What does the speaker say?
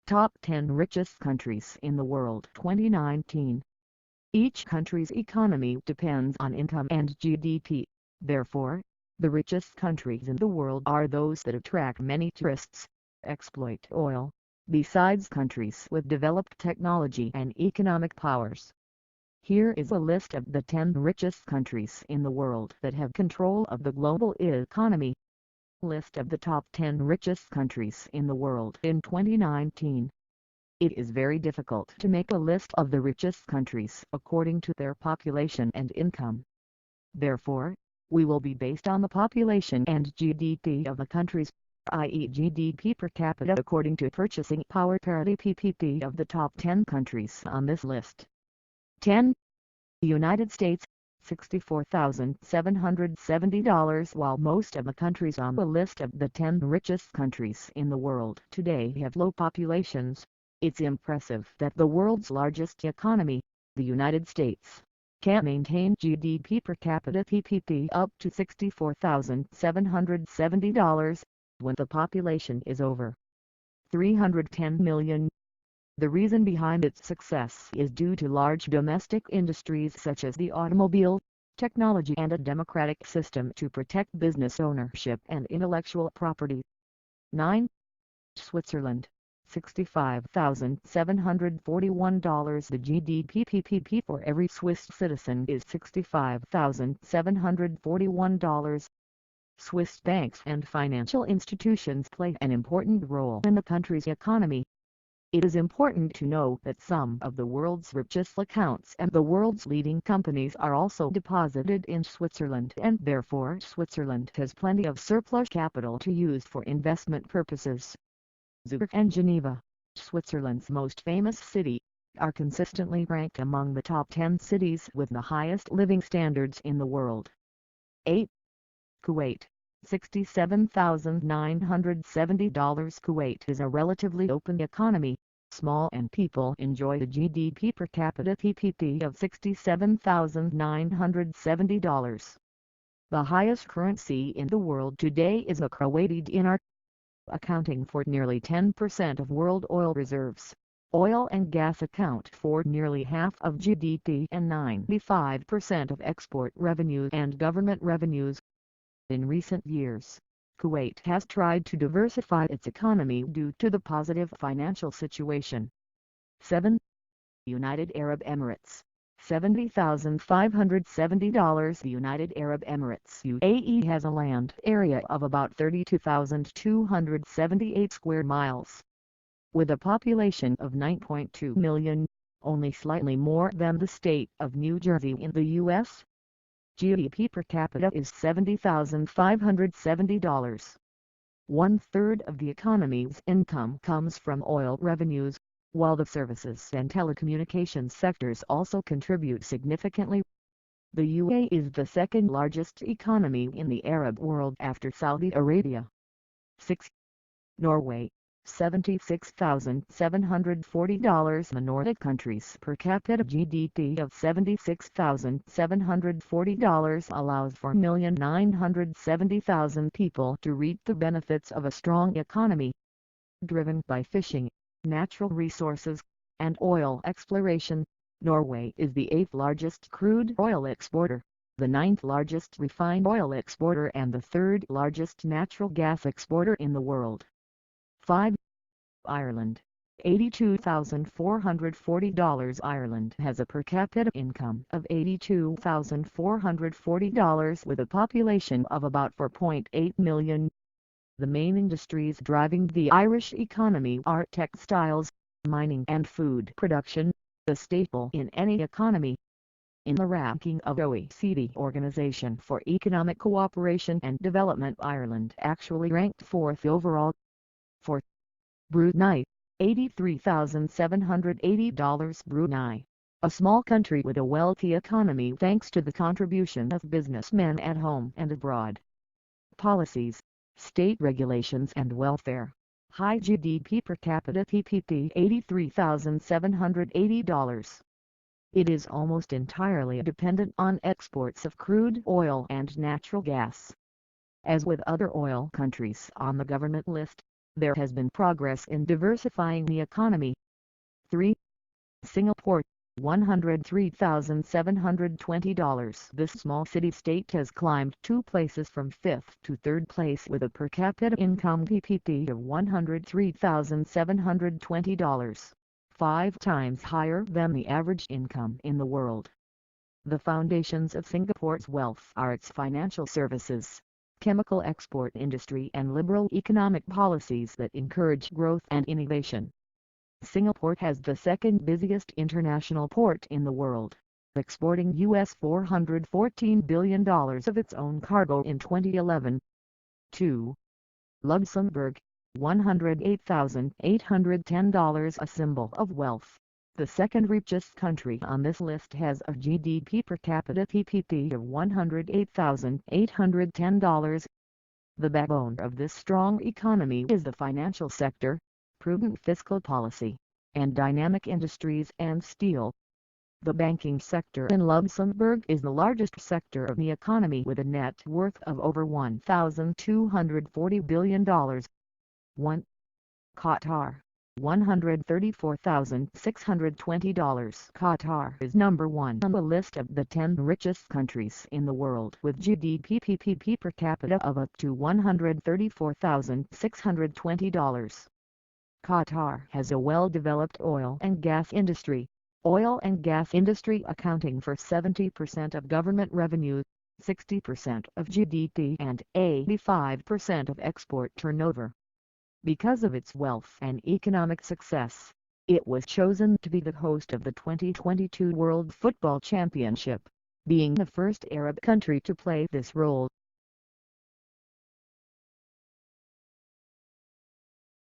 Top 10 Richest Countries in the World 2019. Each country's economy depends on income and GDP. Therefore, the richest countries in the world are those that attract many tourists, exploit oil, besides countries with developed technology and economic powers. Here is a list of the 10 richest countries in the world that have control of the global economy. List of the top 10 richest countries in the world in 2019. It is very difficult to make a list of the richest countries according to their population and income. Therefore, we will be based on the population and GDP of the countries, i.e. GDP per capita according to purchasing power parity PPP of the top 10 countries on this list. 10. United States, $64,770. While most of the countries on the list of the 10 richest countries in the world today have low populations, it's impressive that the world's largest economy, the United States, can maintain GDP per capita PPP up to $64,770 when the population is over 310 million. The reason behind its success is due to large domestic industries such as the automobile, technology and a democratic system to protect business ownership and intellectual property. 9. Switzerland, $65,741. The GDP PPP for every Swiss citizen is $65,741. Swiss banks and financial institutions play an important role in the country's economy. It is important to know that some of the world's richest accounts and the world's leading companies are also deposited in Switzerland, and therefore Switzerland has plenty of surplus capital to use for investment purposes. Zurich and Geneva, Switzerland's most famous city, are consistently ranked among the top 10 cities with the highest living standards in the world. 8. Kuwait, $67,970. Kuwait is a relatively open economy, small, and people enjoy the GDP per capita PPP of $67,970. The highest currency in the world today is the Kuwaiti dinar, accounting for nearly 10% of world oil reserves. Oil and gas account for nearly half of GDP and 95% of export revenue and government revenues. In recent years, Kuwait has tried to diversify its economy due to the positive financial situation. 7. United Arab Emirates, $70,570. The United Arab Emirates UAE has a land area of about 32,278 square miles. With a population of 9.2 million, only slightly more than the state of New Jersey in the U.S., GDP per capita is $70,570. 1/3 of the economy's income comes from oil revenues, while the services and telecommunications sectors also contribute significantly. The UAE is the second largest economy in the Arab world after Saudi Arabia. 6. Norway, $76,740. The Nordic countries' per capita GDP of $76,740 allows for 1,970,000 people to reap the benefits of a strong economy. Driven by fishing, natural resources, and oil exploration, Norway is the 8th largest crude oil exporter, the 9th largest refined oil exporter and the 3rd largest natural gas exporter in the world. 5. Ireland, $82,440. Ireland has a per capita income of $82,440 with a population of about 4.8 million. The main industries driving the Irish economy are textiles, mining and food production, a staple in any economy. In the ranking of OECD Organization for Economic Cooperation and Development, Ireland actually ranked 4th overall. 4. Brunei, $83,780. Brunei, a small country with a wealthy economy thanks to the contribution of businessmen at home and abroad. Policies, state regulations and welfare. High GDP per capita PPP $83,780. It is almost entirely dependent on exports of crude oil and natural gas. As with other oil countries on the government list, there has been progress in diversifying the economy. 3. Singapore, $103,720. This small city-state has climbed 2 places from 5th to 3rd place with a per capita income PPP of $103,720, 5 times higher than the average income in the world. The foundations of Singapore's wealth are its financial services, chemical export industry and liberal economic policies that encourage growth and innovation. Singapore has the second busiest international port in the world, exporting US $414 billion of its own cargo in 2011. 2. Luxembourg, $108,810. A symbol of wealth. The second richest country on this list has a GDP per capita PPP of $108,810. The backbone of this strong economy is the financial sector, prudent fiscal policy, and dynamic industries and steel. The banking sector in Luxembourg is the largest sector of the economy with a net worth of over $1,240 billion. 1. Qatar, $134,620. Qatar is number 1 on the list of the 10 richest countries in the world with GDP PPP per capita of up to $134,620. Qatar has a well-developed oil and gas industry accounting for 70% of government revenue, 60% of GDP and 85% of export turnover. Because of its wealth and economic success, it was chosen to be the host of the 2022 World Football Championship, being the first Arab country to play this role.